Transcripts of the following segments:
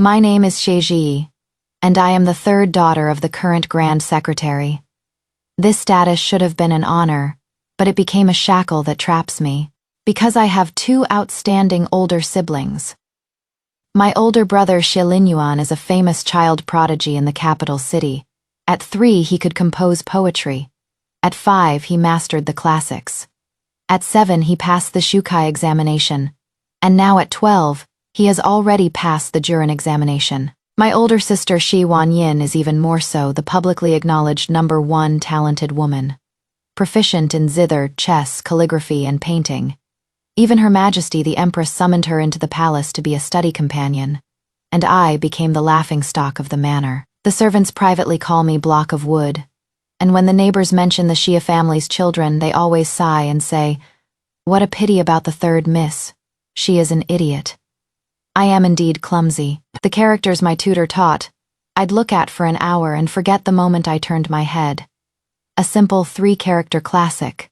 My name is Sheji, and I am the third daughter of the current Grand Secretary. This status should have been an honor, but it became a shackle that traps me, because I have two outstanding older siblings. My older brother Shilinyuan is a famous child prodigy in the capital city. At 3, he could compose poetry. At 5, he mastered the classics. At 7, he passed the Shukai examination. And now at 12, he has already passed the Jurin examination. My older sister Shi Wanyin is even more so, the publicly acknowledged #1 talented woman. Proficient in zither, chess, calligraphy, and painting. Even Her Majesty the Empress summoned her into the palace to be a study companion, and I became the laughingstock of the manor. The servants privately call me Block of Wood, and when the neighbors mention the Shia family's children, they always sigh and say, "What a pity about the third miss. She is an idiot." I am indeed clumsy. The characters my tutor taught, I'd look at for an hour and forget the moment I turned my head. A simple 3-character classic.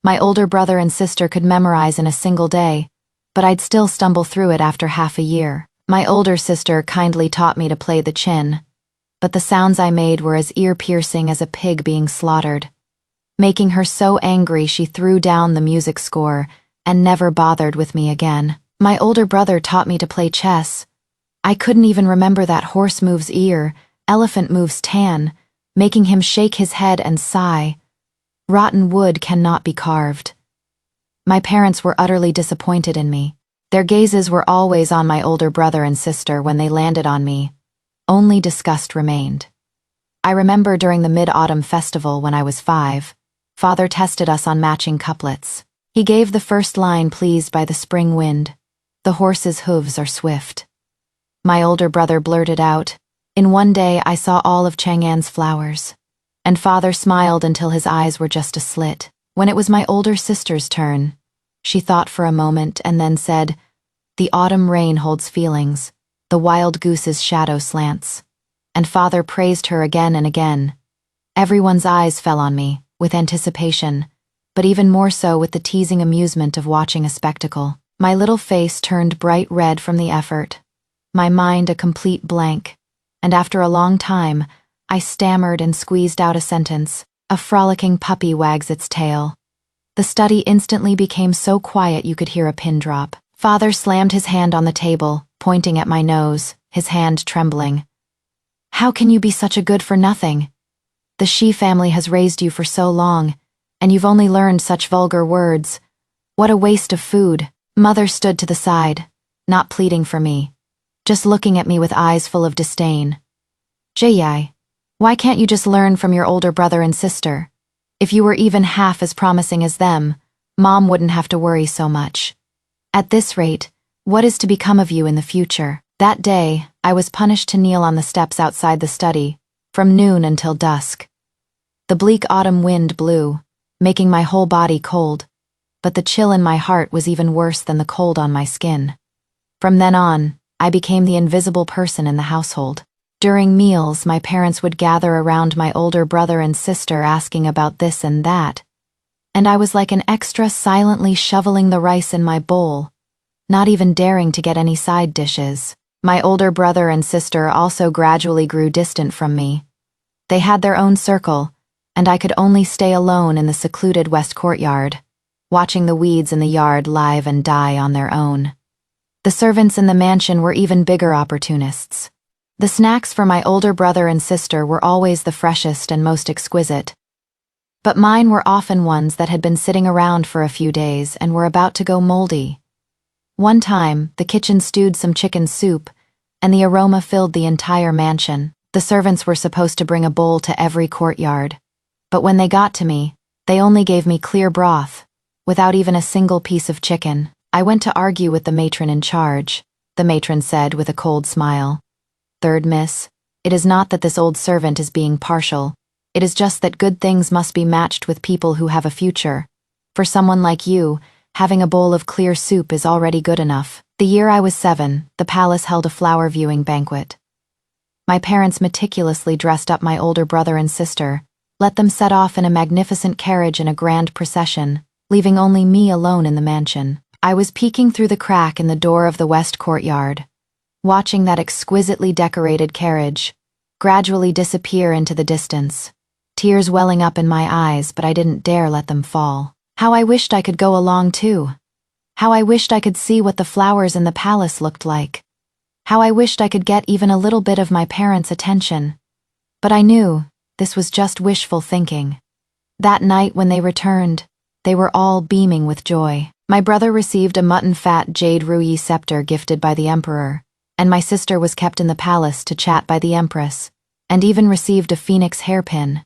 My older brother and sister could memorize in a single day, but I'd still stumble through it after half a year. My older sister kindly taught me to play the chin, but the sounds I made were as ear-piercing as a pig being slaughtered. Making her so angry, she threw down the music score and never bothered with me again. My older brother taught me to play chess. I couldn't even remember that horse moves ear, elephant moves tan, making him shake his head and sigh. Rotten wood cannot be carved. My parents were utterly disappointed in me. Their gazes were always on my older brother and sister when they landed on me. Only disgust remained. I remember during the Mid-Autumn Festival when I was 5, Father tested us on matching couplets. He gave the first line pleased by the spring wind. The horse's hooves are swift. My older brother blurted out, "In one day I saw all of Chang'an's flowers." And Father smiled until his eyes were just a slit. When it was my older sister's turn, she thought for a moment and then said, "The autumn rain holds feelings, the wild goose's shadow slants." And Father praised her again and again. Everyone's eyes fell on me, with anticipation, but even more so with the teasing amusement of watching a spectacle. My little face turned bright red from the effort, my mind a complete blank, and after a long time, I stammered and squeezed out a sentence. "A frolicking puppy wags its tail." The study instantly became so quiet you could hear a pin drop. Father slammed his hand on the table, pointing at my nose, his hand trembling. "How can you be such a good-for-nothing? The Shi family has raised you for so long, and you've only learned such vulgar words. What a waste of food." Mother stood to the side, not pleading for me, just looking at me with eyes full of disdain. "Jayai, why can't you just learn from your older brother and sister? If you were even half as promising as them, Mom wouldn't have to worry so much. At this rate, what is to become of you in the future?" That day, I was punished to kneel on the steps outside the study, from noon until dusk. The bleak autumn wind blew, making my whole body cold, but the chill in my heart was even worse than the cold on my skin. From then on, I became the invisible person in the household. During meals, my parents would gather around my older brother and sister asking about this and that, and I was like an extra silently shoveling the rice in my bowl, not even daring to get any side dishes. My older brother and sister also gradually grew distant from me. They had their own circle, and I could only stay alone in the secluded west courtyard, watching the weeds in the yard live and die on their own. The servants in the mansion were even bigger opportunists. The snacks for my older brother and sister were always the freshest and most exquisite, but mine were often ones that had been sitting around for a few days and were about to go moldy. One time, the kitchen stewed some chicken soup, and the aroma filled the entire mansion. The servants were supposed to bring a bowl to every courtyard, but when they got to me, they only gave me clear broth, without even a single piece of chicken. I went to argue with the matron in charge. The matron said with a cold smile, "Third miss, it is not that this old servant is being partial. It is just that good things must be matched with people who have a future. For someone like you, having a bowl of clear soup is already good enough." The year I was 7, the palace held a flower viewing banquet. My parents meticulously dressed up my older brother and sister, let them set off in a magnificent carriage in a grand procession, leaving only me alone in the mansion. I was peeking through the crack in the door of the west courtyard, watching that exquisitely decorated carriage gradually disappear into the distance, tears welling up in my eyes, but I didn't dare let them fall. How I wished I could go along too. How I wished I could see what the flowers in the palace looked like. How I wished I could get even a little bit of my parents' attention. But I knew this was just wishful thinking. That night when they returned, they were all beaming with joy. My brother received a mutton-fat jade ruyi scepter gifted by the emperor, and my sister was kept in the palace to chat by the empress, and even received a phoenix hairpin.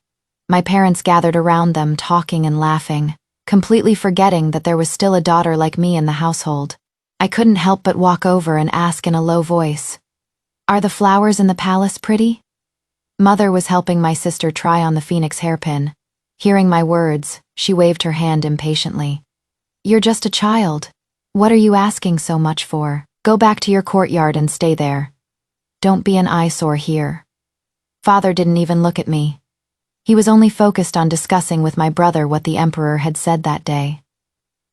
My parents gathered around them, talking and laughing, completely forgetting that there was still a daughter like me in the household. I couldn't help but walk over and ask in a low voice, "Are the flowers in the palace pretty?" Mother was helping my sister try on the phoenix hairpin. Hearing my words, she waved her hand impatiently. "You're just a child. What are you asking so much for? Go back to your courtyard and stay there. Don't be an eyesore here." Father didn't even look at me. He was only focused on discussing with my brother what the emperor had said that day.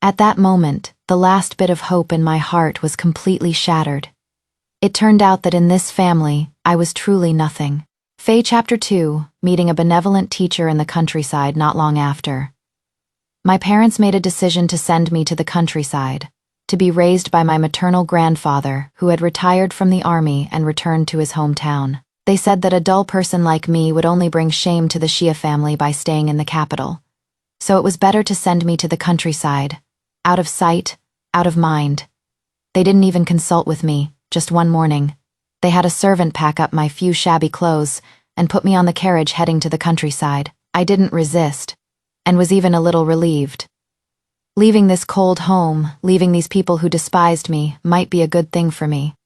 At that moment, the last bit of hope in my heart was completely shattered. It turned out that in this family, I was truly nothing. Faye Chapter 2, meeting a benevolent teacher in the countryside not long after. My parents made a decision to send me to the countryside, to be raised by my maternal grandfather who had retired from the army and returned to his hometown. They said that a dull person like me would only bring shame to the Shia family by staying in the capital. So it was better to send me to the countryside, out of sight, out of mind. They didn't even consult with me. Just one morning, they had a servant pack up my few shabby clothes and put me on the carriage heading to the countryside. I didn't resist, and was even a little relieved. Leaving this cold home, leaving these people who despised me, might be a good thing for me.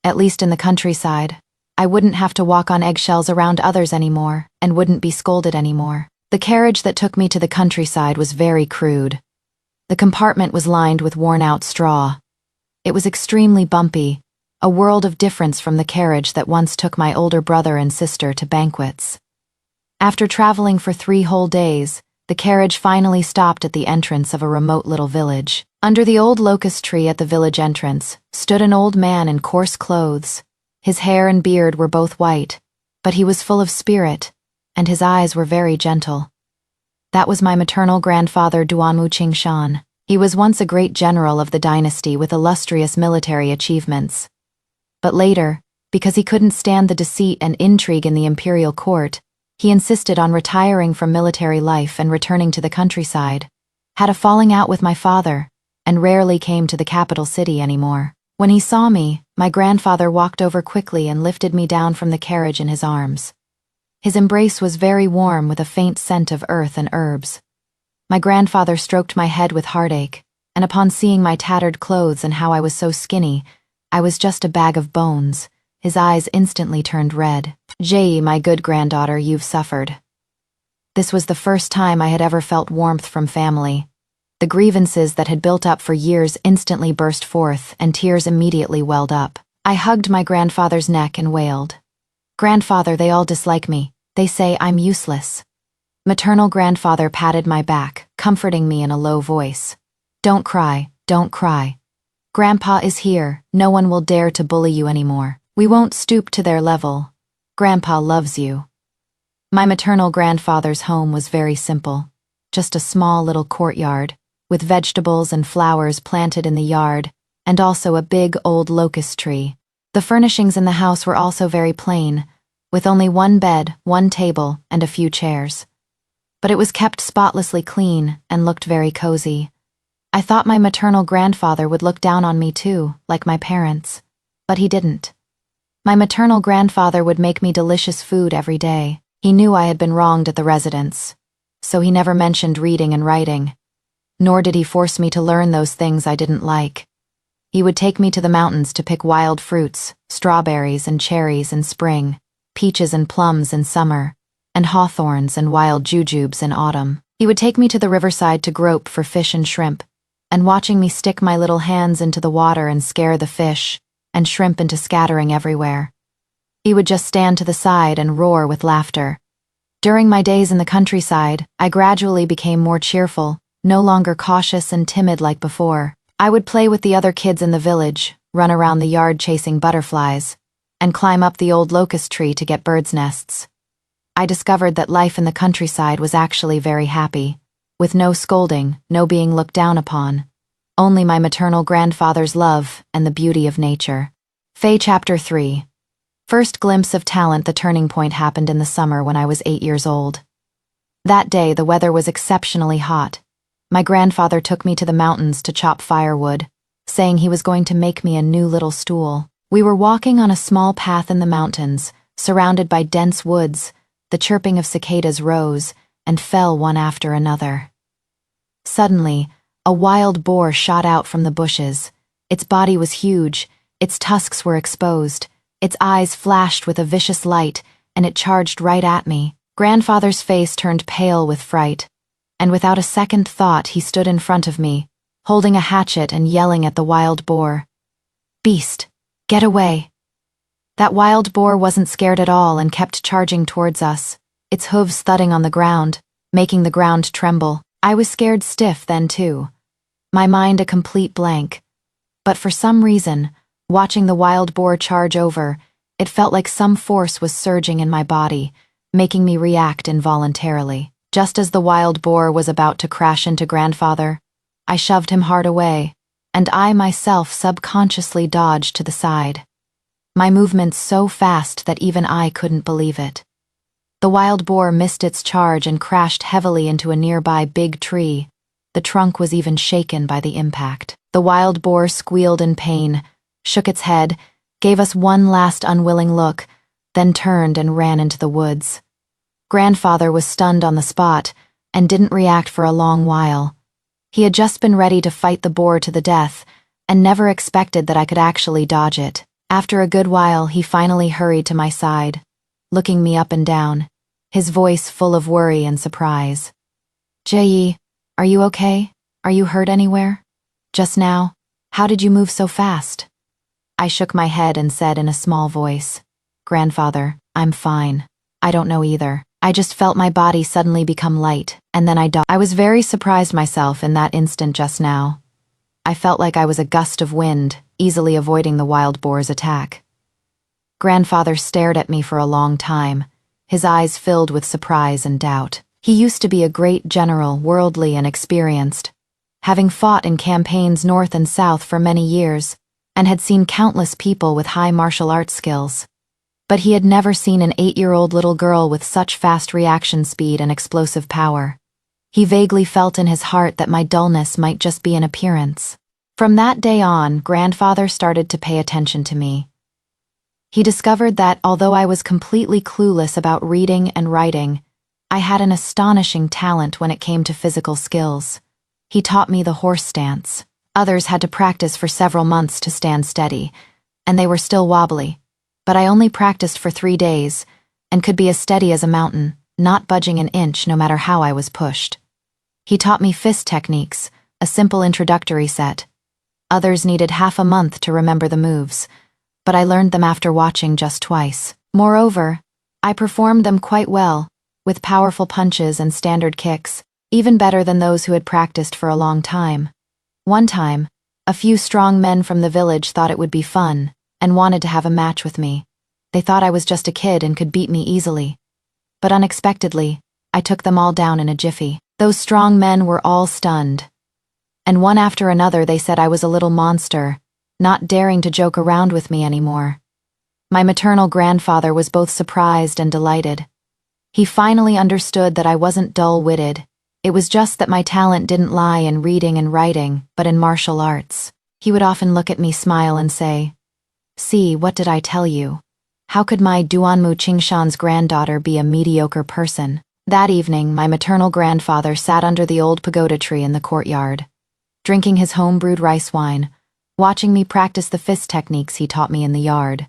At least in the countryside, I wouldn't have to walk on eggshells around others anymore, and wouldn't be scolded anymore. The carriage that took me to the countryside was very crude. The compartment was lined with worn-out straw. It was extremely bumpy, a world of difference from the carriage that once took my older brother and sister to banquets. After traveling for 3 whole days, the carriage finally stopped at the entrance of a remote little village. Under the old locust tree at the village entrance stood an old man in coarse clothes. His hair and beard were both white, but he was full of spirit, and his eyes were very gentle. That was my maternal grandfather Duanwu Qingshan. He was once a great general of the dynasty with illustrious military achievements. But later, because he couldn't stand the deceit and intrigue in the imperial court, he insisted on retiring from military life and returning to the countryside, had a falling out with my father, and rarely came to the capital city anymore. When he saw me, my grandfather walked over quickly and lifted me down from the carriage in his arms. His embrace was very warm with a faint scent of earth and herbs. My grandfather stroked my head with heartache, and upon seeing my tattered clothes and how I was so skinny, I was just a bag of bones. His eyes instantly turned red. "Jai, my good granddaughter, you've suffered." This was the first time I had ever felt warmth from family. The grievances that had built up for years instantly burst forth, and tears immediately welled up. I hugged my grandfather's neck and wailed, "Grandfather, they all dislike me. They say I'm useless." Maternal grandfather patted my back, comforting me in a low voice. "Don't cry, don't cry. Grandpa is here. No one will dare to bully you anymore. We won't stoop to their level. Grandpa loves you." My maternal grandfather's home was very simple. Just a small little courtyard, with vegetables and flowers planted in the yard, and also a big old locust tree. The furnishings in the house were also very plain, with only one bed, one table, and a few chairs. But it was kept spotlessly clean and looked very cozy. I thought my maternal grandfather would look down on me too, like my parents, but he didn't. My maternal grandfather would make me delicious food every day. He knew I had been wronged at the residence, so he never mentioned reading and writing, nor did he force me to learn those things I didn't like. He would take me to the mountains to pick wild fruits, strawberries and cherries in spring, peaches and plums in summer, and hawthorns and wild jujubes in autumn. He would take me to the riverside to grope for fish and shrimp, and watching me stick my little hands into the water and scare the fish and shrimp into scattering everywhere. He would just stand to the side and roar with laughter. During my days in the countryside, I gradually became more cheerful, no longer cautious and timid like before. I would play with the other kids in the village, run around the yard chasing butterflies, and climb up the old locust tree to get birds' nests. I discovered that life in the countryside was actually very happy, with no scolding, no being looked down upon, only my maternal grandfather's love and the beauty of nature. Fae Chapter 3. First glimpse of talent. The turning point happened in the summer when I was 8 years old. That day the weather was exceptionally hot. My grandfather took me to the mountains to chop firewood, saying he was going to make me a new little stool. We were walking on a small path in the mountains, surrounded by dense woods. The chirping of cicadas rose and fell one after another. Suddenly, a wild boar shot out from the bushes. Its body was huge, its tusks were exposed, its eyes flashed with a vicious light, and it charged right at me. Grandfather's face turned pale with fright, and without a second thought he stood in front of me, holding a hatchet and yelling at the wild boar. "Beast, get away!" That wild boar wasn't scared at all and kept charging towards us, its hooves thudding on the ground, making the ground tremble. I was scared stiff then too, my mind a complete blank. But for some reason, watching the wild boar charge over, it felt like some force was surging in my body, making me react involuntarily. Just as the wild boar was about to crash into grandfather, I shoved him hard away, and I myself subconsciously dodged to the side. My movements so fast that even I couldn't believe it. The wild boar missed its charge and crashed heavily into a nearby big tree. The trunk was even shaken by the impact. The wild boar squealed in pain, shook its head, gave us one last unwilling look, then turned and ran into the woods. Grandfather was stunned on the spot and didn't react for a long while. He had just been ready to fight the boar to the death and never expected that I could actually dodge it. After a good while, he finally hurried to my side, looking me up and down, his voice full of worry and surprise. "Jayi, are you okay? Are you hurt anywhere? Just now? How did you move so fast?" I shook my head and said in a small voice, "Grandfather, I'm fine. I don't know either. I just felt my body suddenly become light, and then I dodged." I was very surprised myself in that instant just now. I felt like I was a gust of wind, easily avoiding the wild boar's attack. Grandfather stared at me for a long time, his eyes filled with surprise and doubt. He used to be a great general, worldly and experienced, having fought in campaigns north and south for many years, and had seen countless people with high martial arts skills. But he had never seen an 8-year-old little girl with such fast reaction speed and explosive power. He vaguely felt in his heart that my dullness might just be an appearance. From that day on, grandfather started to pay attention to me. He discovered that, although I was completely clueless about reading and writing, I had an astonishing talent when it came to physical skills. He taught me the horse stance. Others had to practice for several months to stand steady, and they were still wobbly. But I only practiced for 3 days, and could be as steady as a mountain, not budging an inch no matter how I was pushed. He taught me fist techniques, a simple introductory set. Others needed half a month to remember the moves, but I learned them after watching just twice. Moreover, I performed them quite well, with powerful punches and standard kicks, even better than those who had practiced for a long time. One time, a few strong men from the village thought it would be fun, and wanted to have a match with me. They thought I was just a kid and could beat me easily. But unexpectedly, I took them all down in a jiffy. Those strong men were all stunned. And one after another they said I was a little monster, not daring to joke around with me anymore. My maternal grandfather was both surprised and delighted. He finally understood that I wasn't dull-witted. It was just that my talent didn't lie in reading and writing, but in martial arts. He would often look at me, smile, and say, "See, what did I tell you? How could my Duanmu Qingshan's granddaughter be a mediocre person?" That evening, my maternal grandfather sat under the old pagoda tree in the courtyard, drinking his home-brewed rice wine, watching me practice the fist techniques he taught me in the yard.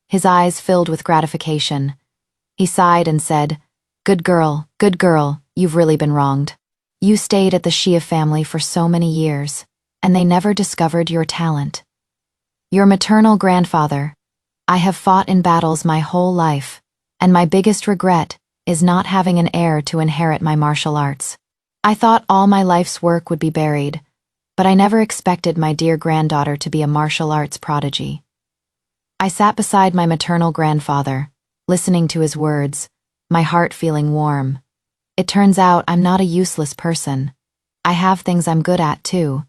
His eyes filled with gratification. He sighed and said, good girl, you've really been wronged. You stayed at the Shia family for so many years, and they never discovered your talent. Your maternal grandfather. I have fought in battles my whole life, and my biggest regret is not having an heir to inherit my martial arts. I thought all my life's work would be buried, but I never expected my dear granddaughter to be a martial arts prodigy. I sat beside my maternal grandfather, listening to his words, my heart feeling warm. It turns out I'm not a useless person. I have things I'm good at too,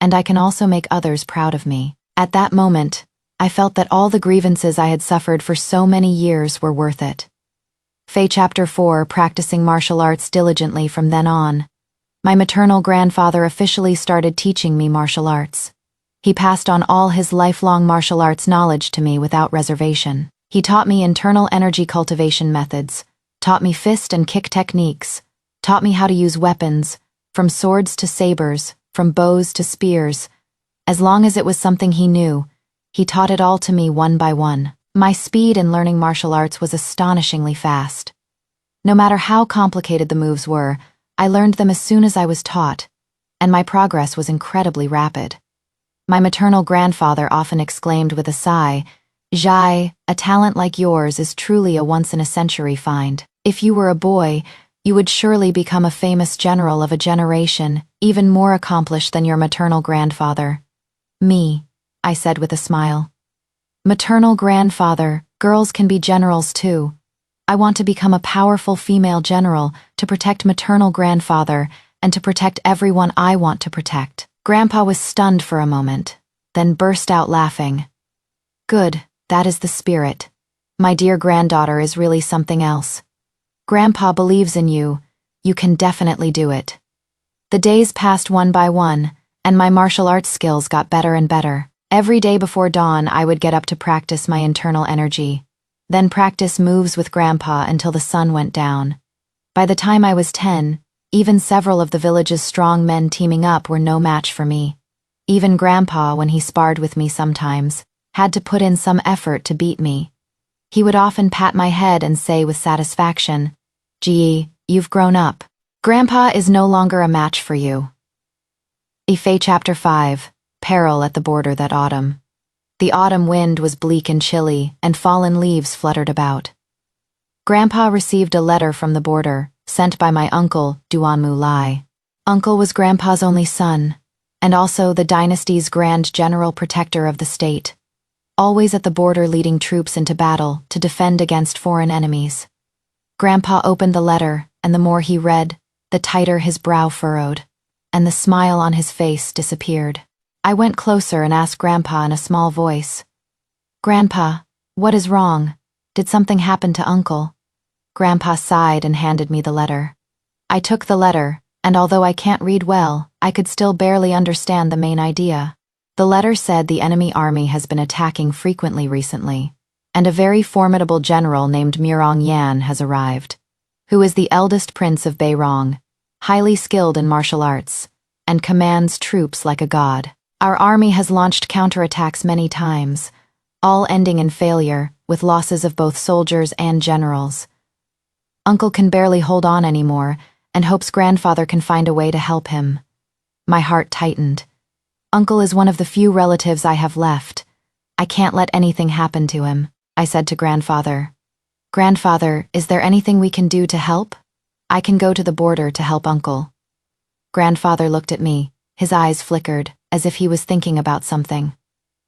and I can also make others proud of me. At that moment, I felt that all the grievances I had suffered for so many years were worth it. Chapter 4, practicing martial arts diligently from then on. My maternal grandfather officially started teaching me martial arts. He passed on all his lifelong martial arts knowledge to me without reservation. He taught me internal energy cultivation methods, taught me fist and kick techniques, taught me how to use weapons, from swords to sabers, from bows to spears. As long as it was something he knew, he taught it all to me one by one. My speed in learning martial arts was astonishingly fast. No matter how complicated the moves were, I learned them as soon as I was taught, and my progress was incredibly rapid. My maternal grandfather often exclaimed with a sigh, "Jai, a talent like yours is truly a once-in-a-century find. If you were a boy, you would surely become a famous general of a generation, even more accomplished than your maternal grandfather." "Me," I said with a smile. "Maternal grandfather, girls can be generals too. I want to become a powerful female general to protect maternal grandfather and to protect everyone I want to protect." Grandpa was stunned for a moment, then burst out laughing. "Good, that is the spirit. My dear granddaughter is really something else. Grandpa believes in you. You can definitely do it." The days passed one by one, and my martial arts skills got better and better. Every day before dawn, I would get up to practice my internal energy, then practice moves with Grandpa until the sun went down. By the time I was 10, even several of the village's strong men teaming up were no match for me. Even Grandpa, when he sparred with me sometimes, had to put in some effort to beat me. He would often pat my head and say with satisfaction, "Gee, you've grown up. Grandpa is no longer a match for you." Chapter 5, peril at the border that autumn. The autumn wind was bleak and chilly, and fallen leaves fluttered about. Grandpa received a letter from the border, sent by my uncle, Duanmu Lai. Uncle was Grandpa's only son, and also the dynasty's grand general protector of the state, always at the border leading troops into battle to defend against foreign enemies. Grandpa opened the letter, and the more he read, the tighter his brow furrowed, and the smile on his face disappeared. I went closer and asked Grandpa in a small voice, "Grandpa, what is wrong? Did something happen to Uncle?" Grandpa sighed and handed me the letter. I took the letter, and although I can't read well, I could still barely understand the main idea. The letter said the enemy army has been attacking frequently recently, and a very formidable general named Murong Yan has arrived, who is the eldest prince of Beirong, highly skilled in martial arts, and commands troops like a god. Our army has launched counterattacks many times, all ending in failure, with losses of both soldiers and generals. Uncle can barely hold on anymore, and hopes Grandfather can find a way to help him. My heart tightened. Uncle is one of the few relatives I have left. I can't let anything happen to him, I said to Grandfather. "Grandfather, is there anything we can do to help? I can go to the border to help Uncle." Grandfather looked at me, his eyes flickered, as if he was thinking about something.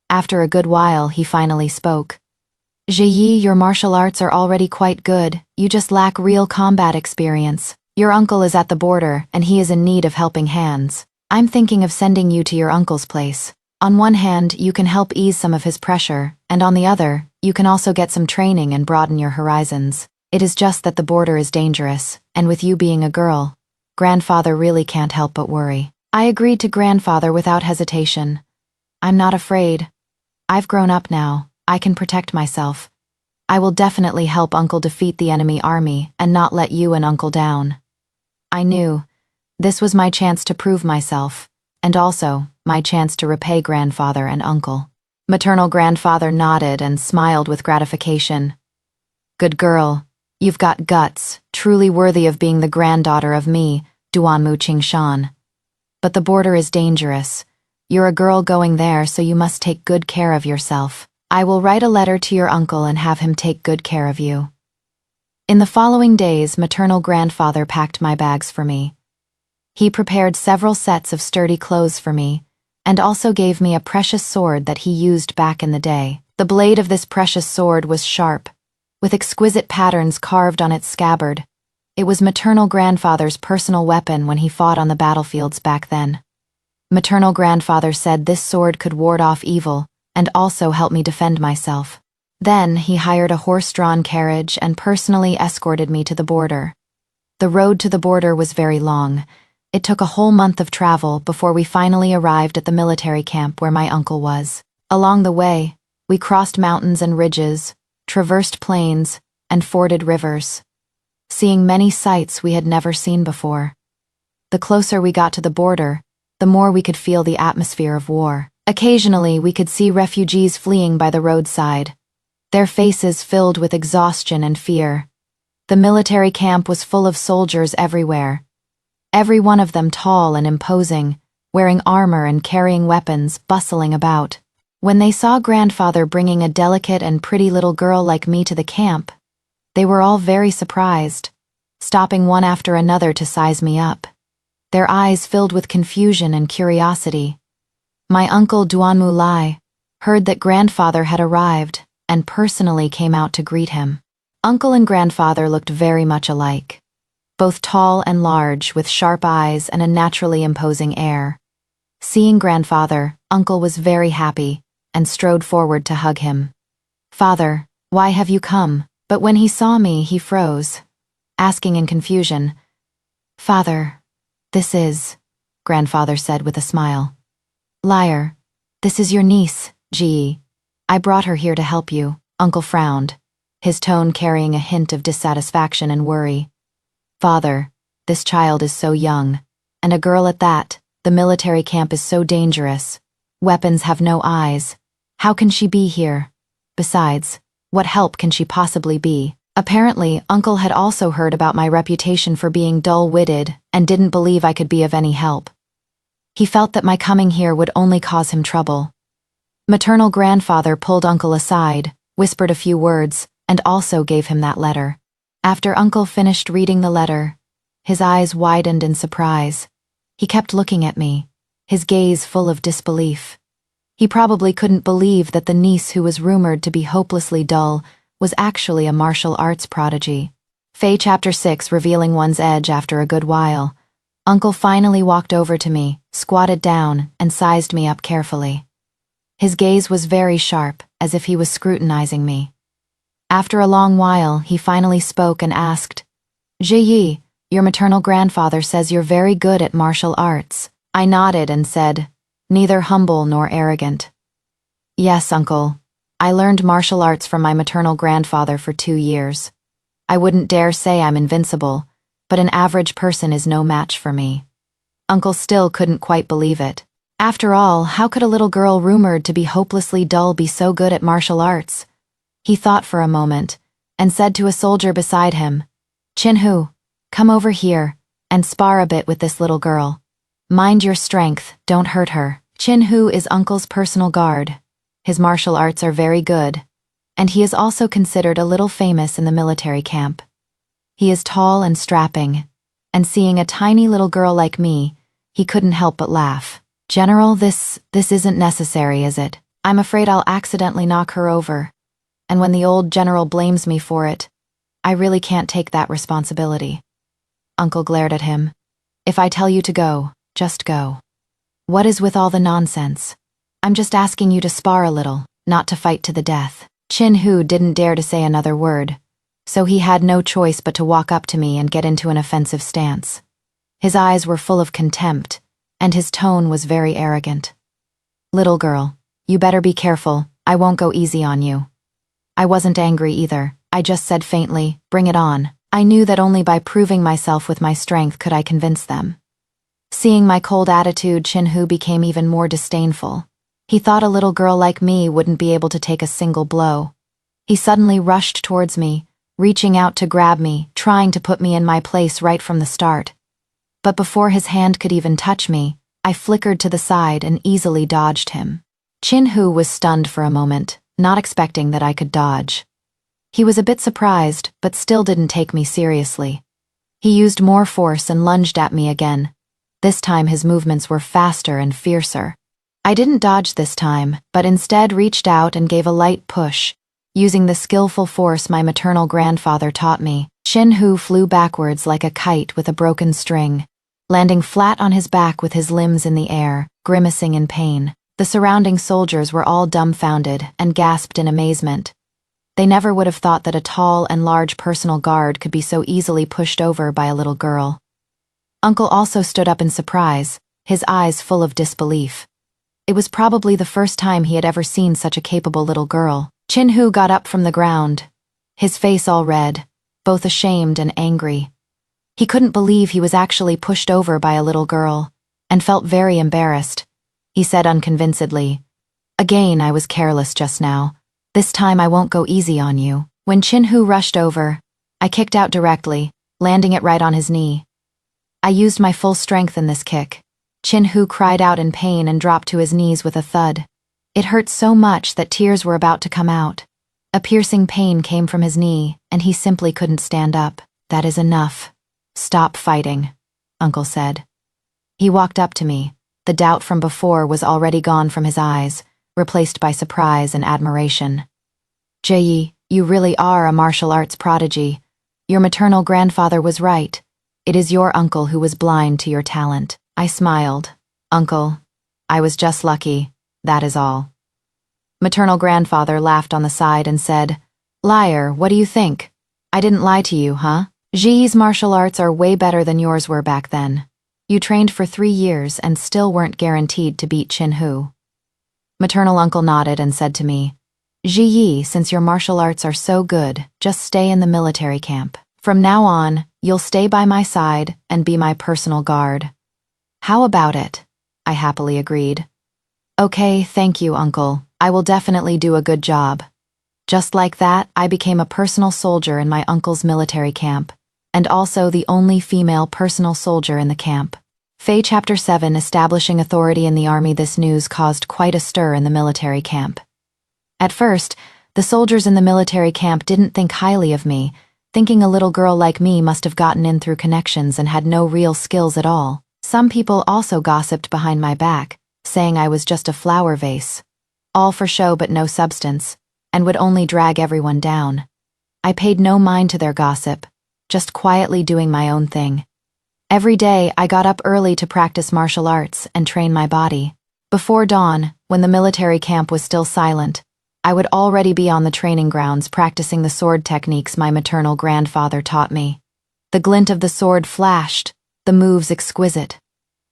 After a good while, he finally spoke. "Jiyi, your martial arts are already quite good, you just lack real combat experience. Your uncle is at the border, and he is in need of helping hands. I'm thinking of sending you to your uncle's place. On one hand, you can help ease some of his pressure, and on the other, you can also get some training and broaden your horizons. It is just that the border is dangerous, and with you being a girl, Grandfather really can't help but worry." I agreed to Grandfather without hesitation. "I'm not afraid. I've grown up now. I can protect myself. I will definitely help Uncle defeat the enemy army and not let you and Uncle down." I knew this was my chance to prove myself, and also my chance to repay Grandfather and Uncle. Maternal Grandfather nodded and smiled with gratification. "Good girl. You've got guts, truly worthy of being the granddaughter of me, Duanmu Qingshan. But the border is dangerous. You're a girl going there, so you must take good care of yourself. I will write a letter to your uncle and have him take good care of you." In the following days, maternal grandfather packed my bags for me. He prepared several sets of sturdy clothes for me, and also gave me a precious sword that he used back in the day. The blade of this precious sword was sharp, with exquisite patterns carved on its scabbard. It was maternal grandfather's personal weapon when he fought on the battlefields back then. Maternal grandfather said this sword could ward off evil and also help me defend myself. Then he hired a horse-drawn carriage and personally escorted me to the border. The road to the border was very long. It took a whole month of travel before we finally arrived at the military camp where my uncle was. Along the way, we crossed mountains and ridges, traversed plains, and forded rivers, seeing many sights we had never seen before. The closer we got to the border, the more we could feel the atmosphere of war. Occasionally, we could see refugees fleeing by the roadside, their faces filled with exhaustion and fear. The military camp was full of soldiers everywhere, every one of them tall and imposing, wearing armor and carrying weapons, bustling about. When they saw grandfather bringing a delicate and pretty little girl like me to the camp, they were all very surprised, stopping one after another to size me up, their eyes filled with confusion and curiosity. My uncle Duanmu Lai heard that grandfather had arrived and personally came out to greet him. Uncle and grandfather looked very much alike, both tall and large with sharp eyes and a naturally imposing air. Seeing grandfather, uncle was very happy and strode forward to hug him. "Father, why have you come?" But when he saw me, he froze, asking in confusion. "Father, this is," grandfather said with a smile. "Liar, this is your niece, Ji. I brought her here to help you." Uncle frowned, his tone carrying a hint of dissatisfaction and worry. "Father, this child is so young, and a girl at that. The military camp is so dangerous. Weapons have no eyes. How can she be here? Besides, what help can she possibly be?" Apparently, Uncle had also heard about my reputation for being dull-witted and didn't believe I could be of any help. He felt that my coming here would only cause him trouble. Maternal grandfather pulled Uncle aside, whispered a few words, and also gave him that letter. After Uncle finished reading the letter, his eyes widened in surprise. He kept looking at me, his gaze full of disbelief. He probably couldn't believe that the niece who was rumored to be hopelessly dull was actually a martial arts prodigy. Fae Chapter 6, revealing one's edge after a good while. Uncle finally walked over to me, squatted down, and sized me up carefully. His gaze was very sharp, as if he was scrutinizing me. After a long while, he finally spoke and asked, "Ji, your maternal grandfather says you're very good at martial arts." I nodded and said, "Neither humble nor arrogant." "Yes, Uncle. I learned martial arts from my maternal grandfather for 2 years. I wouldn't dare say I'm invincible, but an average person is no match for me." Uncle still couldn't quite believe it. After all, how could a little girl rumored to be hopelessly dull be so good at martial arts? He thought for a moment, and said to a soldier beside him, "Chin-Hu, come over here, and spar a bit with this little girl. Mind your strength, don't hurt her." Chin-Hu is Uncle's personal guard. His martial arts are very good, and he is also considered a little famous in the military camp. He is tall and strapping, and seeing a tiny little girl like me, he couldn't help but laugh. "General, this isn't necessary, is it? I'm afraid I'll accidentally knock her over, and when the old general blames me for it, I really can't take that responsibility." Uncle glared at him. "If I tell you to go, just go. What is with all the nonsense? I'm just asking you to spar a little, not to fight to the death." Chin-Hu didn't dare to say another word, so he had no choice but to walk up to me and get into an offensive stance. His eyes were full of contempt, and his tone was very arrogant. "Little girl, you better be careful, I won't go easy on you." I wasn't angry either, I just said faintly, "Bring it on." I knew that only by proving myself with my strength could I convince them. Seeing my cold attitude, Chin-Hu became even more disdainful. He thought a little girl like me wouldn't be able to take a single blow. He suddenly rushed towards me, reaching out to grab me, trying to put me in my place right from the start. But before his hand could even touch me, I flickered to the side and easily dodged him. Chin-Hu was stunned for a moment, not expecting that I could dodge. He was a bit surprised, but still didn't take me seriously. He used more force and lunged at me again. This time his movements were faster and fiercer. I didn't dodge this time, but instead reached out and gave a light push, using the skillful force my maternal grandfather taught me. Chin-Hu flew backwards like a kite with a broken string, landing flat on his back with his limbs in the air, grimacing in pain. The surrounding soldiers were all dumbfounded and gasped in amazement. They never would have thought that a tall and large personal guard could be so easily pushed over by a little girl. Uncle also stood up in surprise, his eyes full of disbelief. It was probably the first time he had ever seen such a capable little girl. Chin-Hu got up from the ground, his face all red, both ashamed and angry. He couldn't believe he was actually pushed over by a little girl, and felt very embarrassed. He said unconvincedly, "Again, I was careless just now. This time I won't go easy on you." When Chin-Hu rushed over, I kicked out directly, landing it right on his knee. I used my full strength in this kick. Chin-Hu cried out in pain and dropped to his knees with a thud. It hurt so much that tears were about to come out. A piercing pain came from his knee, and he simply couldn't stand up. "That is enough. Stop fighting," Uncle said. He walked up to me. The doubt from before was already gone from his eyes, replaced by surprise and admiration. "Jae, you really are a martial arts prodigy. Your maternal grandfather was right. It is your uncle who was blind to your talent." I smiled. "Uncle, I was just lucky, that is all." Maternal grandfather laughed on the side and said, "Liar, what do you think? I didn't lie to you, huh? Ji's martial arts are way better than yours were back then. You trained for 3 years and still weren't guaranteed to beat Chin-Hu." Maternal uncle nodded and said to me, "Ji, since your martial arts are so good, just stay in the military camp. From now on, you'll stay by my side and be my personal guard." "How about it?" I happily agreed. "Okay, thank you, Uncle. I will definitely do a good job." Just like that, I became a personal soldier in my uncle's military camp, and also the only female personal soldier in the camp. Faye Chapter 7, Establishing Authority in the Army. This news caused quite a stir in the military camp. At first, the soldiers in the military camp didn't think highly of me, thinking a little girl like me must have gotten in through connections and had no real skills at all. Some people also gossiped behind my back, saying I was just a flower vase, all for show but no substance, and would only drag everyone down. I paid no mind to their gossip, just quietly doing my own thing. Every day, I got up early to practice martial arts and train my body. Before dawn, when the military camp was still silent, I would already be on the training grounds practicing the sword techniques my maternal grandfather taught me. The glint of the sword flashed, the moves exquisite.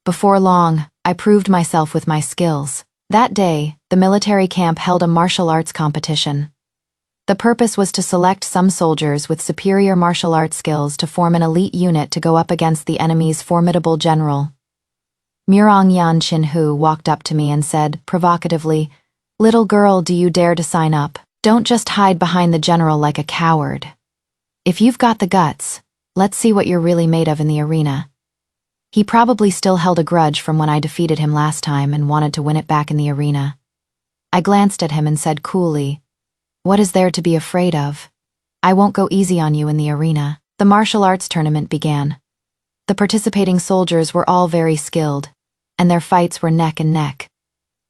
Before long, I proved myself with my skills. That day, the military camp held a martial arts competition. The purpose was to select some soldiers with superior martial arts skills to form an elite unit to go up against the enemy's formidable general. Murong-yan Chin-Hu walked up to me and said, provocatively, "Little girl, do you dare to sign up? Don't just hide behind the general like a coward. If you've got the guts, let's see what you're really made of in the arena." He probably still held a grudge from when I defeated him last time and wanted to win it back in the arena. I glanced at him and said coolly, "What is there to be afraid of? I won't go easy on you in the arena." The martial arts tournament began. The participating soldiers were all very skilled, and their fights were neck and neck.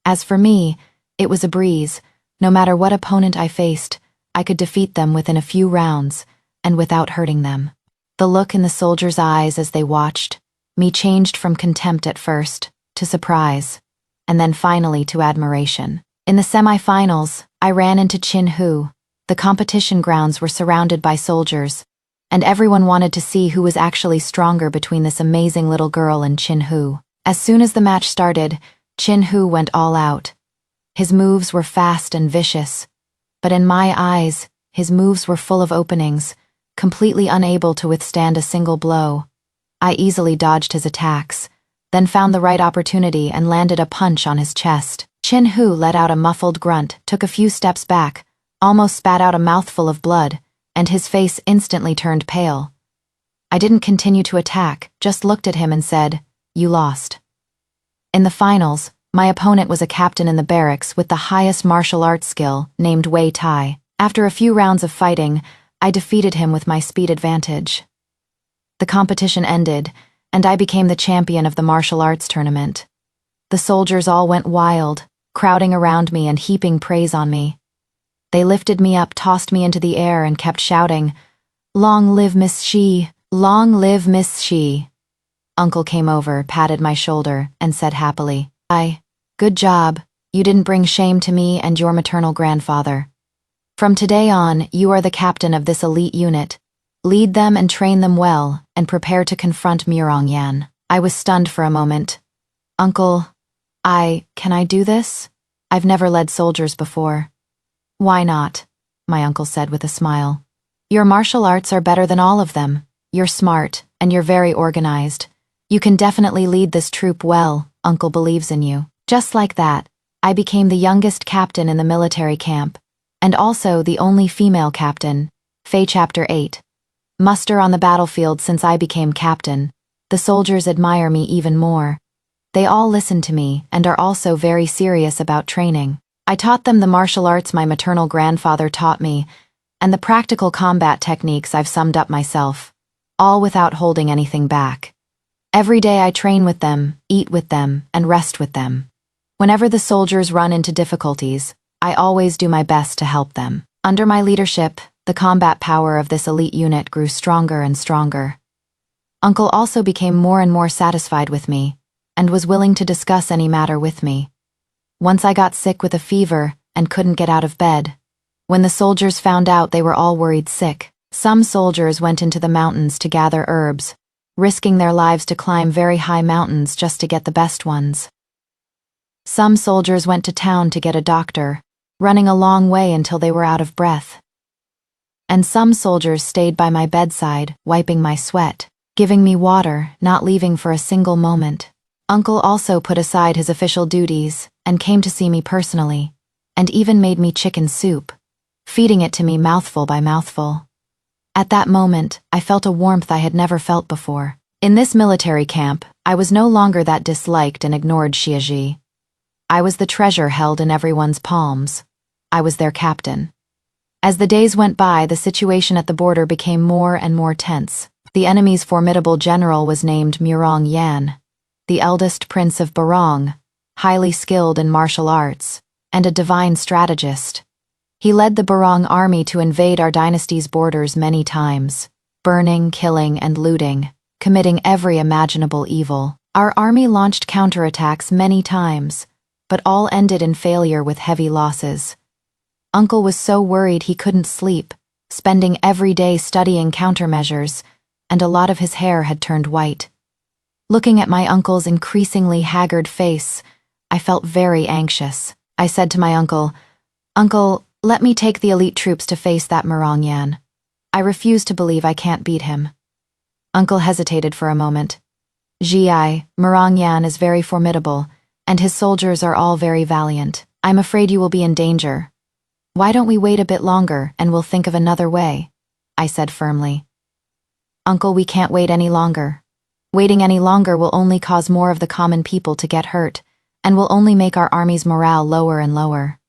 As for me, it was a breeze. No matter what opponent I faced, I could defeat them within a few rounds, and without hurting them. The look in the soldiers' eyes as they watched me changed from contempt at first, to surprise, and then finally to admiration. In the semi-finals, I ran into Chin-Hu. The competition grounds were surrounded by soldiers, and everyone wanted to see who was actually stronger between this amazing little girl and Chin-Hu. As soon as the match started, Chin-Hu went all out. His moves were fast and vicious, but in my eyes, his moves were full of openings, completely unable to withstand a single blow. I easily dodged his attacks, then found the right opportunity and landed a punch on his chest. Chin-Hu let out a muffled grunt, took a few steps back, almost spat out a mouthful of blood, and his face instantly turned pale. I didn't continue to attack, just looked at him and said, "You lost." In the finals, my opponent was a captain in the barracks with the highest martial arts skill, named Wei Tai. After a few rounds of fighting, I defeated him with my speed advantage. The competition ended, and I became the champion of the martial arts tournament. The The soldiers all went wild, crowding around me and heaping praise on me. They lifted me up, tossed me into the air, and kept shouting, "Long live Miss She! Long live Miss She!" Uncle came over, patted my shoulder, and said happily, "Good job. You didn't bring shame to me and your maternal grandfather. From today on, you are the captain of this elite unit. Lead them and train them well, and prepare to confront Mirongyang." I was stunned for a moment. "Uncle, can I do this? I've never led soldiers before." "Why not?" my uncle said with a smile. "Your martial arts are better than all of them. You're smart, and you're very organized. You can definitely lead this troop well. Uncle believes in you." Just like that, I became the youngest captain in the military camp, and also the only female captain. Faye Chapter 8. Muster on the battlefield. Since I became captain, the soldiers admire me even more. They all listen to me and are also very serious about training. I taught them the martial arts my maternal grandfather taught me, and the practical combat techniques I've summed up myself, all without holding anything back. Every day I train with them, eat with them, and rest with them. Whenever the soldiers run into difficulties, I always do my best to help them. Under my leadership, the combat power of this elite unit grew stronger and stronger. Uncle also became more and more satisfied with me, and was willing to discuss any matter with me. Once I got sick with a fever and couldn't get out of bed. When the soldiers found out, they were all worried sick. Some soldiers went into the mountains to gather herbs, risking their lives to climb very high mountains just to get the best ones. Some soldiers went to town to get a doctor, running a long way until they were out of breath. And some soldiers stayed by my bedside, wiping my sweat, giving me water, not leaving for a single moment. Uncle also put aside his official duties and came to see me personally, and even made me chicken soup, feeding it to me mouthful by mouthful. At that moment, I felt a warmth I had never felt before. In this military camp, I was no longer that disliked and ignored Xiaji. I was the treasure held in everyone's palms. I was their captain. As the days went by, the situation at the border became more and more tense. The enemy's formidable general was named Mirongyang, the eldest prince of Barong, highly skilled in martial arts, and a divine strategist. He led the Barong army to invade our dynasty's borders many times, burning, killing, and looting, committing every imaginable evil. Our army launched counterattacks many times, but all ended in failure with heavy losses. Uncle was so worried he couldn't sleep, spending every day studying countermeasures, and a lot of his hair had turned white. Looking at my uncle's increasingly haggard face, I felt very anxious. I said to my uncle, "Uncle, let me take the elite troops to face that Mirongyang. I refuse to believe I can't beat him." Uncle hesitated for a moment. Mirongyang is very formidable, and his soldiers are all very valiant. I'm afraid you will be in danger. Why don't we wait a bit longer and we'll think of another way?" I said firmly. "Uncle, we can't wait any longer. Waiting any longer will only cause more of the common people to get hurt, and will only make our army's morale lower and lower.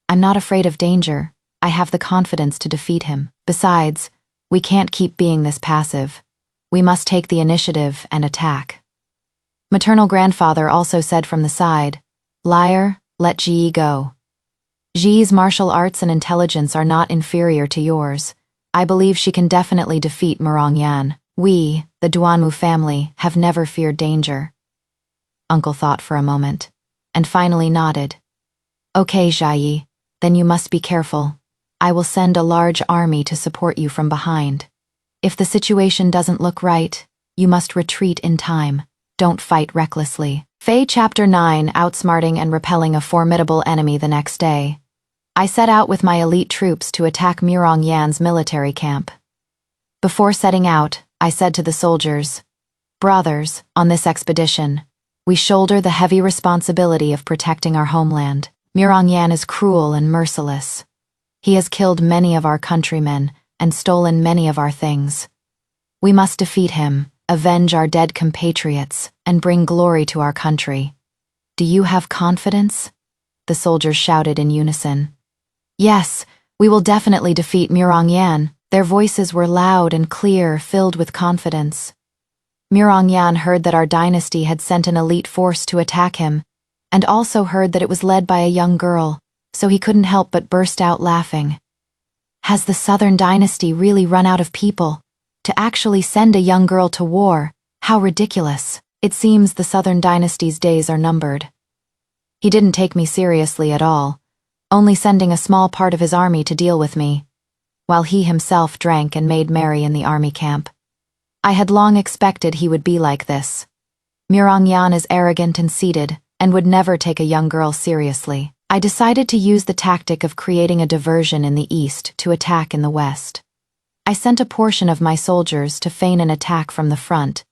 I'm not afraid of danger. I have the confidence to defeat him. Besides, we can't keep being this passive. We must take the initiative and attack." Maternal grandfather also said from the side, "Liar, let Ji go. Ji's martial arts and intelligence are not inferior to yours. I believe she can definitely defeat Mirongyang. We, the Duanmu family, have never feared danger." Uncle thought for a moment, and finally nodded. "Okay, Jai, then you must be careful. I will send a large army to support you from behind. If the situation doesn't look right, you must retreat in time. Don't fight recklessly." Faye Chapter 9. Outsmarting and repelling a formidable enemy. The next day, I set out with my elite troops to attack Mirongyang's military camp. Before setting out, I said to the soldiers, "Brothers, on this expedition, we shoulder the heavy responsibility of protecting our homeland. Mirongyang is cruel and merciless. He has killed many of our countrymen and stolen many of our things. We must defeat him, avenge our dead compatriots, and bring glory to our country. Do you have confidence?" The soldiers shouted in unison. "Yes, we will definitely defeat Mirongyang." Their voices were loud and clear, filled with confidence. Mirongyang heard that our dynasty had sent an elite force to attack him, and also heard that it was led by a young girl, so he couldn't help but burst out laughing. Has the Southern Dynasty really run out of people? To actually send a young girl to war? How ridiculous. It seems the Southern Dynasty's days are numbered. He didn't take me seriously at all, only sending a small part of his army to deal with me, while he himself drank and made merry in the army camp. I had long expected he would be like this. Murongyan is arrogant and seated, and would never take a young girl seriously. I decided to use the tactic of creating a diversion in the east to attack in the west. I sent a portion of my soldiers to feign an attack from the front,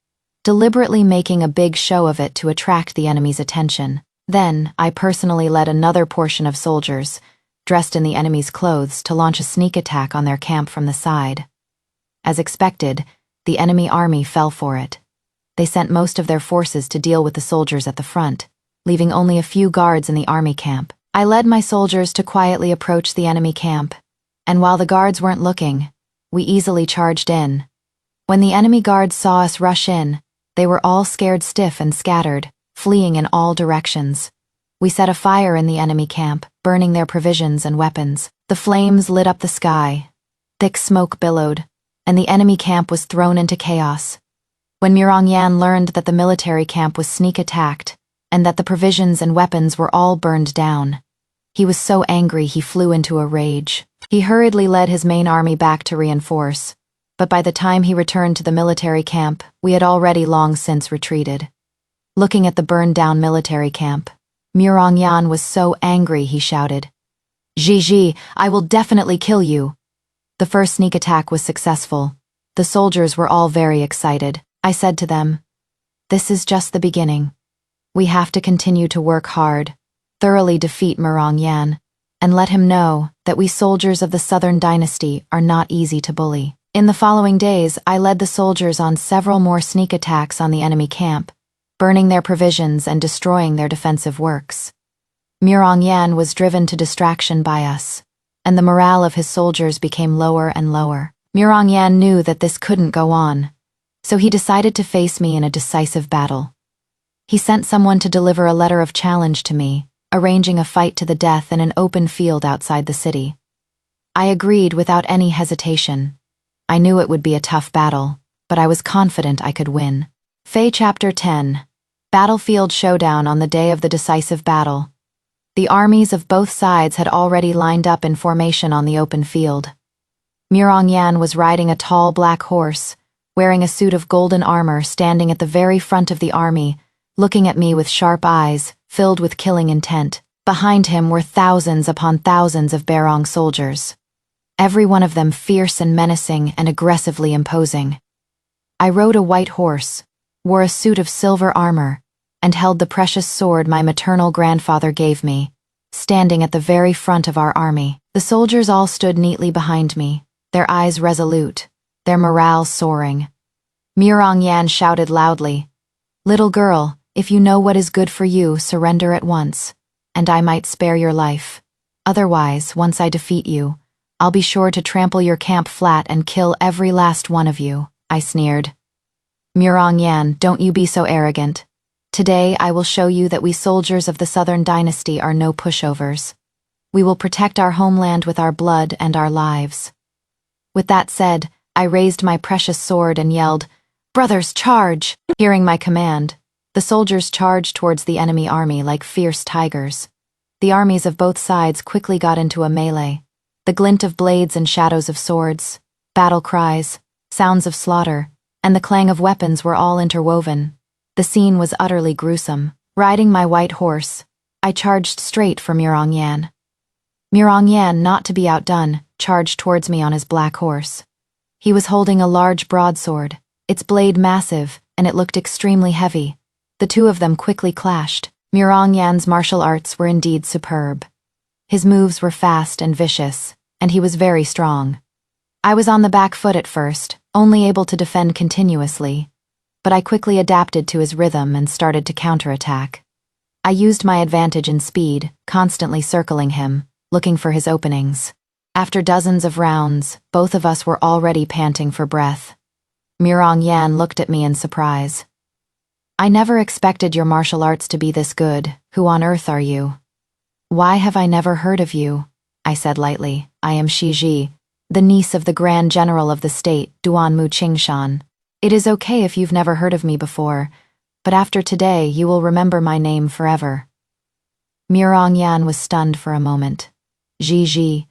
deliberately making a big show of it to attract the enemy's attention. Then, I personally led another portion of soldiers, dressed in the enemy's clothes, to launch a sneak attack on their camp from the side. As expected, the enemy army fell for it. They sent most of their forces to deal with the soldiers at the front, leaving only a few guards in the army camp. I led my soldiers to quietly approach the enemy camp, and while the guards weren't looking, we easily charged in. When the enemy guards saw us rush in, they were all scared stiff and scattered, fleeing in all directions. We set a fire in the enemy camp, burning their provisions and weapons. The flames lit up the sky. Thick smoke billowed, and the enemy camp was thrown into chaos. When Murongyan learned that the military camp was sneak attacked, and that the provisions and weapons were all burned down, he was so angry he flew into a rage. He hurriedly led his main army back to reinforce, but by the time he returned to the military camp, we had already long since retreated. Looking at the burned-down military camp, Murongyan was so angry he shouted, "Gigi, I will definitely kill you." The first sneak attack was successful. The soldiers were all very excited. I said to them, "This is just the beginning. We have to continue to work hard, thoroughly defeat Murongyan, and let him know that we soldiers of the Southern Dynasty are not easy to bully." In the following days, I led the soldiers on several more sneak attacks on the enemy camp, burning their provisions and destroying their defensive works. Murongyan was driven to distraction by us, and the morale of his soldiers became lower and lower. Murongyan knew that this couldn't go on, so he decided to face me in a decisive battle. He sent someone to deliver a letter of challenge to me, arranging a fight to the death in an open field outside the city. I agreed without any hesitation. I knew it would be a tough battle, but I was confident I could win. Fae Chapter 10. Battlefield Showdown. On the day of the decisive battle, the armies of both sides had already lined up in formation on the open field. Murongyan was riding a tall black horse, wearing a suit of golden armor, standing at the very front of the army, looking at me with sharp eyes, filled with killing intent. Behind him were thousands upon thousands of Barong soldiers, every one of them fierce and menacing and aggressively imposing. I rode a white horse, wore a suit of silver armor, and held the precious sword my maternal grandfather gave me, standing at the very front of our army. The soldiers all stood neatly behind me, their eyes resolute, their morale soaring. Murongyan shouted loudly, "Little girl, if you know what is good for you, surrender at once, and I might spare your life. Otherwise, once I defeat you, I'll be sure to trample your camp flat and kill every last one of you," I sneered. "Murongyan, don't you be so arrogant. Today I will show you that we soldiers of the Southern Dynasty are no pushovers. We will protect our homeland with our blood and our lives." With that said, I raised my precious sword and yelled, "Brothers, charge!" Hearing my command, the soldiers charged towards the enemy army like fierce tigers. The armies of both sides quickly got into a melee. The glint of blades and shadows of swords, battle cries, sounds of slaughter, and the clang of weapons were all interwoven. The scene was utterly gruesome. Riding my white horse, I charged straight for Murongyan. Murongyan, not to be outdone, charged towards me on his black horse. He was holding a large broadsword, its blade massive, and it looked extremely heavy. The two of them quickly clashed. Murongyan's martial arts were indeed superb. His moves were fast and vicious, and he was very strong. I was on the back foot at first, only able to defend continuously, but I quickly adapted to his rhythm and started to counterattack. I used my advantage in speed, constantly circling him, looking for his openings. After dozens of rounds, both of us were already panting for breath. Murongyan looked at me in surprise. I never expected your martial arts to be this good. Who on earth are you? Why have I never heard of you? I said lightly. I am Shiji, the niece of the Grand General of the state, Duanmu Qingshan. It is okay if you've never heard of me before, but after today you will remember my name forever. Mirongyan was stunned for a moment. Ji,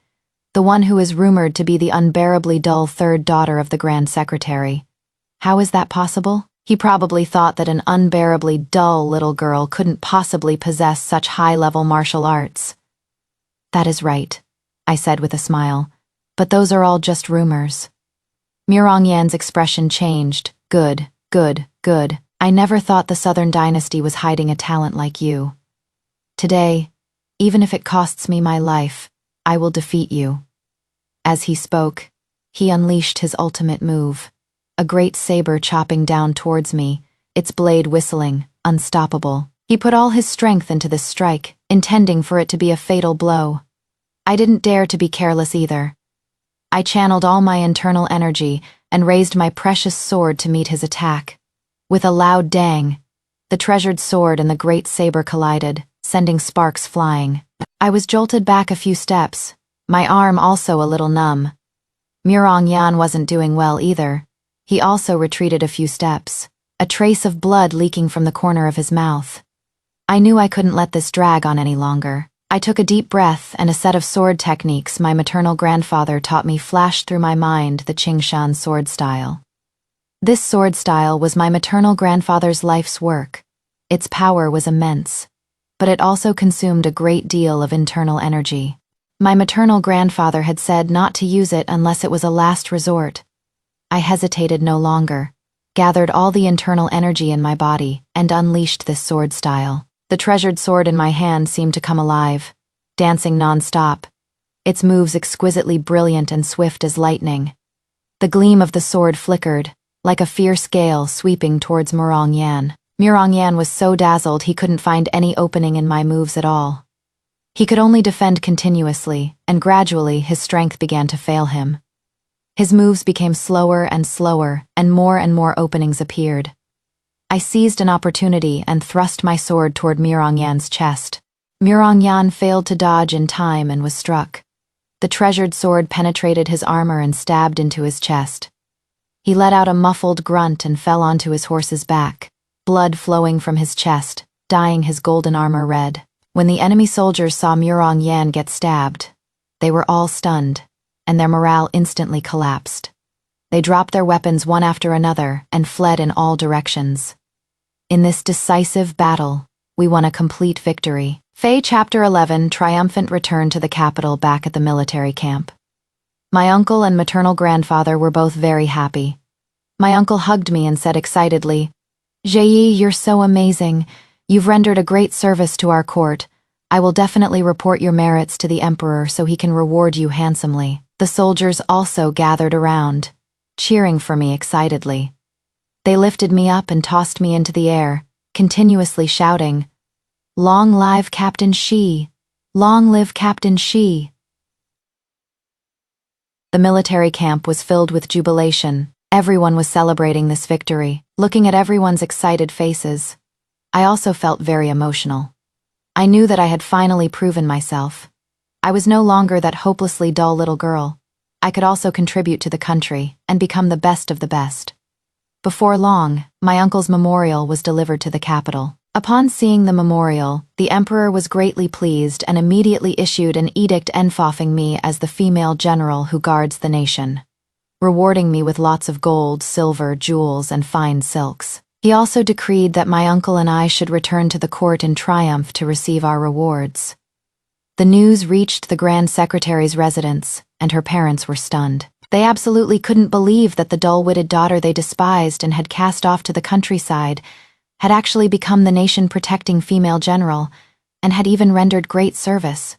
the one who is rumored to be the unbearably dull third daughter of the Grand Secretary. How is that possible? He probably thought that an unbearably dull little girl couldn't possibly possess such high-level martial arts. That is right, I said with a smile, but those are all just rumors. Mirongyan's expression changed. Good. I never thought the Southern Dynasty was hiding a talent like you. Today, even if it costs me my life, I will defeat you. As he spoke, he unleashed his ultimate move, a great saber chopping down towards me, its blade whistling, unstoppable. He put all his strength into this strike, intending for it to be a fatal blow. I didn't dare to be careless either. I channeled all my internal energy and raised my precious sword to meet his attack. With a loud dang, the treasured sword and the great saber collided, sending sparks flying. I was jolted back a few steps, my arm also a little numb. Mirongyan wasn't doing well either. He also retreated a few steps, a trace of blood leaking from the corner of his mouth. I knew I couldn't let this drag on any longer. I took a deep breath, and a set of sword techniques my maternal grandfather taught me flashed through my mind, the Qingshan sword style. This sword style was my maternal grandfather's life's work. Its power was immense, but it also consumed a great deal of internal energy. My maternal grandfather had said not to use it unless it was a last resort. I hesitated no longer, gathered all the internal energy in my body, and unleashed this sword style. The treasured sword in my hand seemed to come alive, dancing non-stop, its moves exquisitely brilliant and swift as lightning. The gleam of the sword flickered, like a fierce gale sweeping towards Mirongyan. Mirongyan was so dazzled he couldn't find any opening in my moves at all. He could only defend continuously, and gradually his strength began to fail him. His moves became slower, and more openings appeared. I seized an opportunity and thrust my sword toward Mirongyan's chest. Mirongyan failed to dodge in time and was struck. The treasured sword penetrated his armor and stabbed into his chest. He let out a muffled grunt and fell onto his horse's back, blood flowing from his chest, dyeing his golden armor red. When the enemy soldiers saw Mirongyan get stabbed, they were all stunned, and their morale instantly collapsed. They dropped their weapons one after another and fled in all directions. In this decisive battle, we won a complete victory. Fae Chapter 11, Triumphant returned to the capital back at the military camp. My uncle and maternal grandfather were both very happy. My uncle hugged me and said excitedly, "Jie, you're so amazing. You've rendered a great service to our court. I will definitely report your merits to the emperor so he can reward you handsomely." The soldiers also gathered around, cheering for me excitedly. They lifted me up and tossed me into the air, continuously shouting, "Long live Captain Shi! Long live Captain Shi!" The military camp was filled with jubilation. Everyone was celebrating this victory. Looking at everyone's excited faces, I also felt very emotional. I knew that I had finally proven myself. I was no longer that hopelessly dull little girl. I could also contribute to the country and become the best of the best. Before long, my uncle's memorial was delivered to the capital. Upon seeing the memorial, the emperor was greatly pleased and immediately issued an edict enfoffing me as the female general who guards the nation, rewarding me with lots of gold, silver, jewels, and fine silks. He also decreed that my uncle and I should return to the court in triumph to receive our rewards. The news reached the Grand Secretary's residence, and her parents were stunned. They absolutely couldn't believe that the dull-witted daughter they despised and had cast off to the countryside had actually become the nation-protecting female general, and had even rendered great service.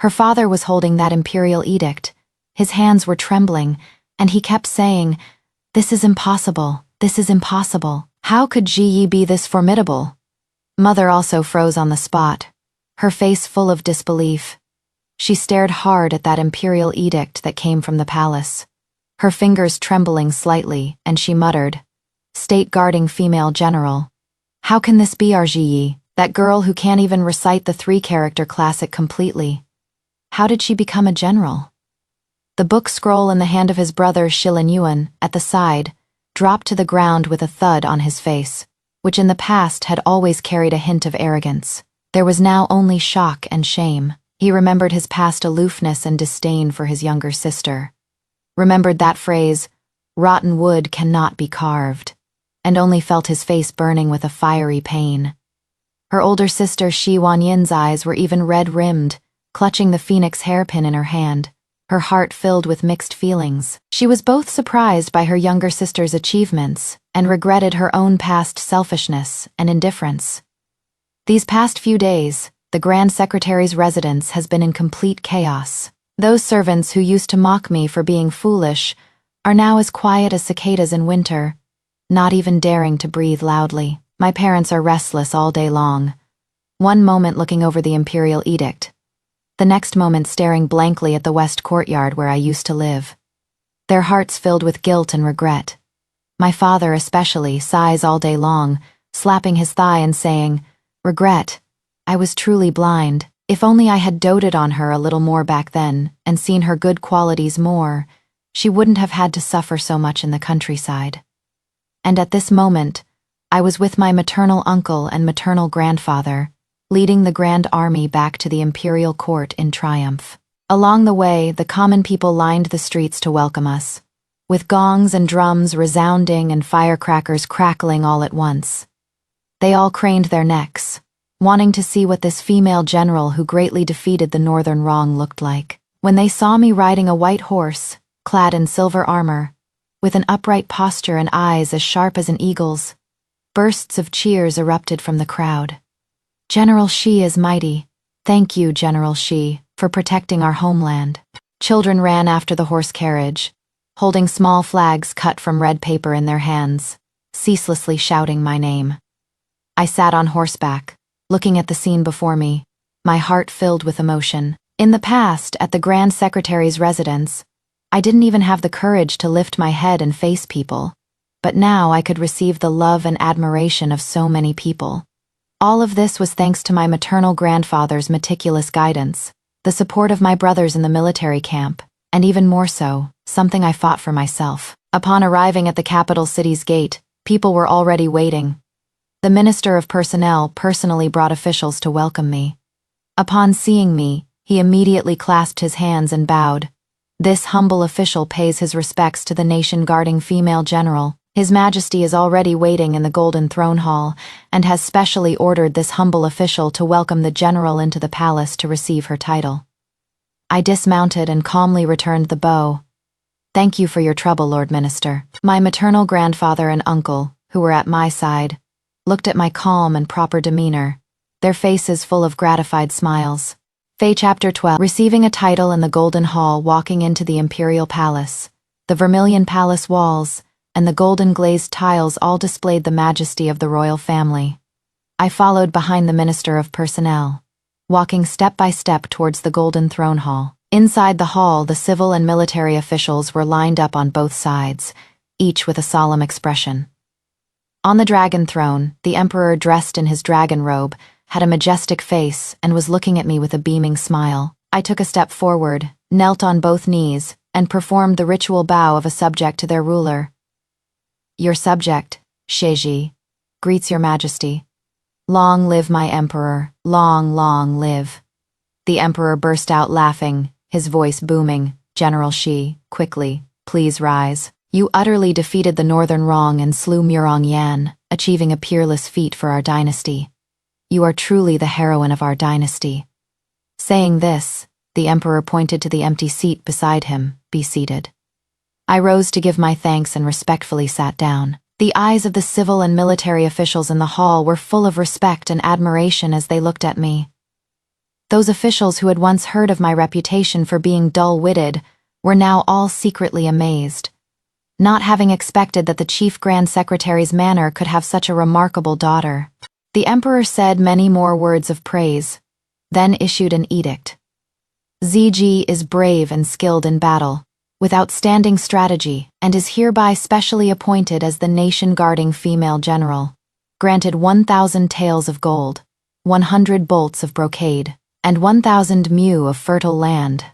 Her father was holding that imperial edict. His hands were trembling, and he kept saying, "This is impossible, this is impossible. How could Ji be this formidable?" Mother also froze on the spot, her face full of disbelief. She stared hard at that imperial edict that came from the palace, her fingers trembling slightly, and she muttered, "State guarding female general. How can this be, Arjiyi, that girl who can't even recite the three-character classic completely? How did she become a general? The book scroll in the hand of his brother Shilan at the side dropped to the ground with a thud on his face, which in the past had always carried a hint of arrogance. There was now only shock and shame. He remembered his past aloofness and disdain for his younger sister. Remembered that phrase, "Rotten wood cannot be carved," and only felt his face burning with a fiery pain. Her older sister Shi Wanyin's eyes were even red-rimmed, clutching the phoenix hairpin in her hand, her heart filled with mixed feelings. She was both surprised by her younger sister's achievements and regretted her own past selfishness and indifference. These past few days, the Grand Secretary's residence has been in complete chaos. Those servants who used to mock me for being foolish are now as quiet as cicadas in winter, not even daring to breathe loudly. My parents are restless all day long, one moment looking over the Imperial edict, the next moment staring blankly at the west courtyard where I used to live. Their hearts filled with guilt and regret. My father especially sighs all day long, slapping his thigh and saying, "Regret. I was truly blind. If only I had doted on her a little more back then and seen her good qualities more, she wouldn't have had to suffer so much in the countryside." And at this moment, I was with my maternal uncle and maternal grandfather, leading the Grand Army back to the Imperial court in triumph. Along the way, the common people lined the streets to welcome us, with gongs and drums resounding and firecrackers crackling all at once. They all craned their necks, wanting to see what this female general who greatly defeated the Northern Wrong looked like. When they saw me riding a white horse, clad in silver armor, with an upright posture and eyes as sharp as an eagle's, bursts of cheers erupted from the crowd. "General Shi is mighty. Thank you, General Shi, for protecting our homeland." Children ran after the horse carriage, holding small flags cut from red paper in their hands, ceaselessly shouting my name. I sat on horseback, looking at the scene before me, my heart filled with emotion. In the past, at the Grand Secretary's residence, I didn't even have the courage to lift my head and face people, but now I could receive the love and admiration of so many people. All of this was thanks to my maternal grandfather's meticulous guidance, the support of my brothers in the military camp, and even more so, something I fought for myself. Upon arriving at the capital city's gate, people were already waiting. The Minister of Personnel personally brought officials to welcome me. Upon seeing me, he immediately clasped his hands and bowed. This humble official pays his respects to the nation-guarding female general. His Majesty is already waiting in the Golden Throne Hall and has specially ordered this humble official to welcome the general into the palace to receive her title. I dismounted and calmly returned the bow. "Thank you for your trouble, Lord Minister." My maternal grandfather and uncle, who were at my side, looked at my calm and proper demeanor, their faces full of gratified smiles. Fae Chapter 12. Receiving a title in the Golden Hall, walking into the Imperial Palace, the vermilion palace walls, and the golden glazed tiles all displayed the majesty of the royal family. I followed behind the Minister of Personnel, walking step by step towards the Golden Throne Hall. Inside the hall, the civil and military officials were lined up on both sides, each with a solemn expression. On the dragon throne, the emperor, dressed in his dragon robe, had a majestic face and was looking at me with a beaming smile. I took a step forward, knelt on both knees, and performed the ritual bow of a subject to their ruler. "Your subject, Sheji, greets your majesty. Long live my emperor, long, long live." The emperor burst out laughing, his voice booming. "General Shi, quickly, please rise. You utterly defeated the Northern Wrong and slew Murong Yan, achieving a peerless feat for our dynasty. You are truly the heroine of our dynasty." Saying this, the emperor pointed to the empty seat beside him. "Be seated." I rose to give my thanks and respectfully sat down. The eyes of the civil and military officials in the hall were full of respect and admiration as they looked at me. Those officials who had once heard of my reputation for being dull-witted were now all secretly amazed, not having expected that the Chief Grand Secretary's manner could have such a remarkable daughter. The emperor said many more words of praise, then issued an edict. "ZG is brave and skilled in battle, with outstanding strategy, and is hereby specially appointed as the nation-guarding female general. granted 1,000 taels of gold, 100 bolts of brocade, and 1,000 mu of fertile land.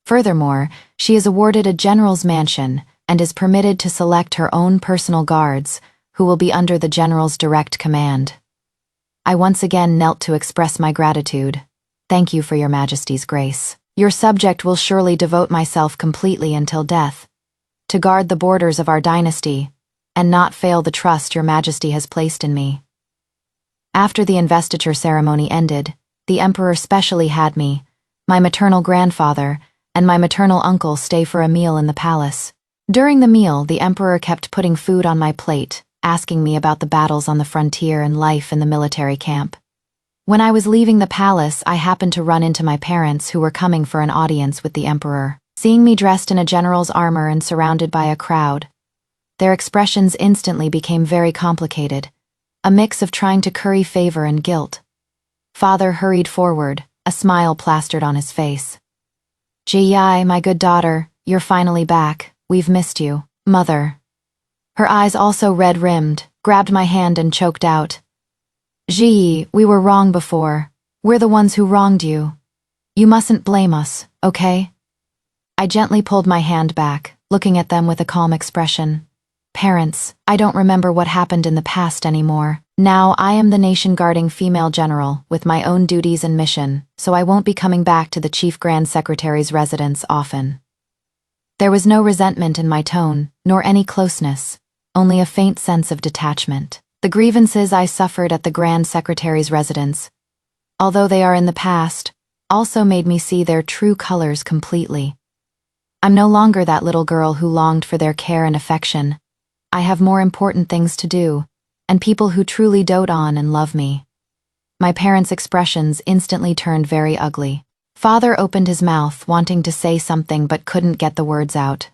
Furthermore, she is awarded a general's mansion and is permitted to select her own personal guards, who will be under the general's direct command. I once again knelt to express my gratitude. Thank you for your Majesty's grace. Your subject will surely devote myself completely until death, to guard the borders of our dynasty, and not fail the trust your Majesty has placed in me. After the investiture ceremony ended, the Emperor specially had me, my maternal grandfather, and my maternal uncle stay for a meal in the palace. During the meal, the Emperor kept putting food on my plate, asking me about the battles on the frontier and life in the military camp. When I was leaving the palace, I happened to run into my parents who were coming for an audience with the Emperor. Seeing me dressed in a general's armor and surrounded by a crowd, their expressions instantly became very complicated, a mix of trying to curry favor and guilt. Father hurried forward, a smile plastered on his face. "Ji, my good daughter, you're finally back. We've missed you." Mother, her eyes also red-rimmed, grabbed my hand and choked out, "Ji, we were wrong before. We're the ones who wronged you. You mustn't blame us, okay?" I gently pulled my hand back, looking at them with a calm expression. "Parents, I don't remember what happened in the past anymore. Now I am the nation-guarding female general with my own duties and mission, so I won't be coming back to the Chief Grand Secretary's residence often." There was no resentment in my tone, nor any closeness, only a faint sense of detachment. The grievances I suffered at the Grand Secretary's residence, although they are in the past, also made me see their true colors completely. I'm no longer that little girl who longed for their care and affection. I have more important things to do, and people who truly dote on and love me. My parents' expressions instantly turned very ugly. Father opened his mouth, wanting to say something but couldn't get the words out.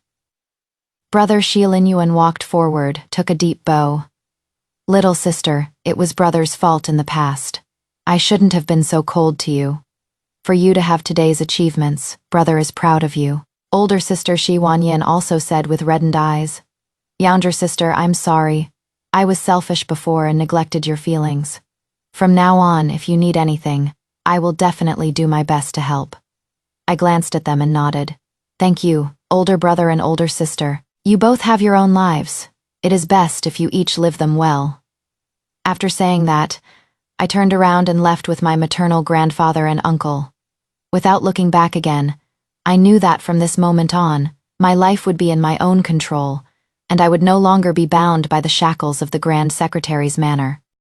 Brother Xiaolinyuan walked forward, took a deep bow. "Little sister, it was brother's fault in the past. I shouldn't have been so cold to you. For you to have today's achievements, brother is proud of you." Older sister Shi Wanyan also said with reddened eyes, "Younger sister, I'm sorry. I was selfish before and neglected your feelings. From now on, if you need anything, I will definitely do my best to help." I glanced at them and nodded. "Thank you, older brother and older sister. You both have your own lives. It is best if you each live them well." After saying that, I turned around and left with my maternal grandfather and uncle. Without looking back again, I knew that from this moment on, my life would be in my own control, and I would no longer be bound by the shackles of the Grand Secretary's manner.